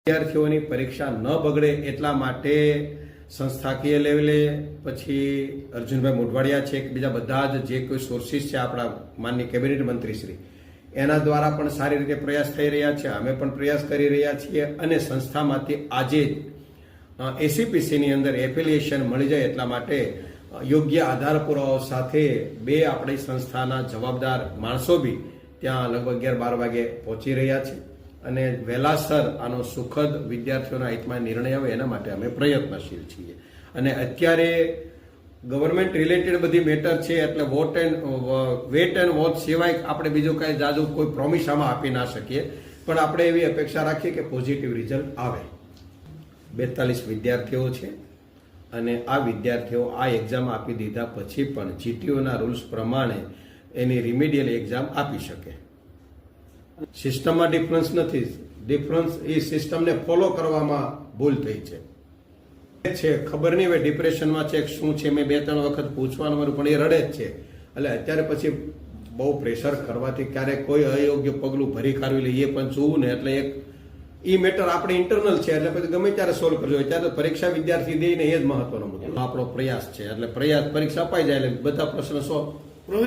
વિદ્યાર્થીઓની પરીક્ષા ન બગડે એટલા માટે સંસ્થાકીય લેવલે પછી અર્જુનભાઈ મોઢવાડિયા છે કે બીજા બધા જ જે કોઈ સોર્સિસ છે આપણા માનનીય કેબિનેટ મંત્રીશ્રી એના દ્વારા પણ સારી રીતે પ્રયાસ થઈ રહ્યા છે. અમે પણ પ્રયાસ કરી રહ્યા છીએ અને સંસ્થામાંથી આજે જ એસીપીસીની અંદર એફિલિએશન મળી જાય એટલા માટે યોગ્ય આધાર પુરાવાઓ સાથે બે આપણી સંસ્થાના જવાબદાર માણસો બી ત્યાં લગભગ 11-12 વાગે પહોંચી રહ્યા છે અને વહેલાસર આનો સુખદ વિદ્યાર્થીઓના હિતમાં નિર્ણય આવે એના માટે અમે પ્રયત્નશીલ છીએ. અને અત્યારે ગવર્મેન્ટ રિલેટેડ બધી મેટર છે એટલે વેટ એન્ડ વોચ સિવાય આપણે બીજું કાંઈ જાજુ કોઈ પ્રોમિસ આમાં આપી ના શકીએ, પણ આપણે એવી અપેક્ષા રાખીએ કે પોઝિટિવ રિઝલ્ટ આવે. 42 વિદ્યાર્થીઓ છે અને આ વિદ્યાર્થીઓ આ એક્ઝામ આપી દીધા પછી પણ જીટીઓના રૂલ્સ પ્રમાણે એની રિમિડિયલ એક્ઝામ આપી શકે. સિસ્ટમમાં ડિફરન્સ નથી, ડિફરન્સ એ સિસ્ટમને ફોલો કરવામાં ભૂલ થઈ છે. ખબર નહીં હવે ડિપ્રેશનમાં છે શું છે, મેં 2-3 વખત પૂછવાનું મારું પણ એ રડે જ છે. એટલે અત્યારે પછી બહુ પ્રેશર કરવાથી ક્યારેક કોઈ અયોગ્ય પગલું ભરી કાઢવી લઈએ પણ જોવું ને એટલે એક એ મેટર આપણે ઇન્ટરનલ છે એટલે પછી ગમે ત્યારે સોલ્વ કરજો. ત્યારે પરીક્ષા વિદ્યાર્થી દે ને એ જ મહત્વનો મુદ્દો આપણો પ્રયાસ છે. એટલે પરીક્ષા અપાઈ જાય એટલે બધા પ્રશ્ન સોલ્વ.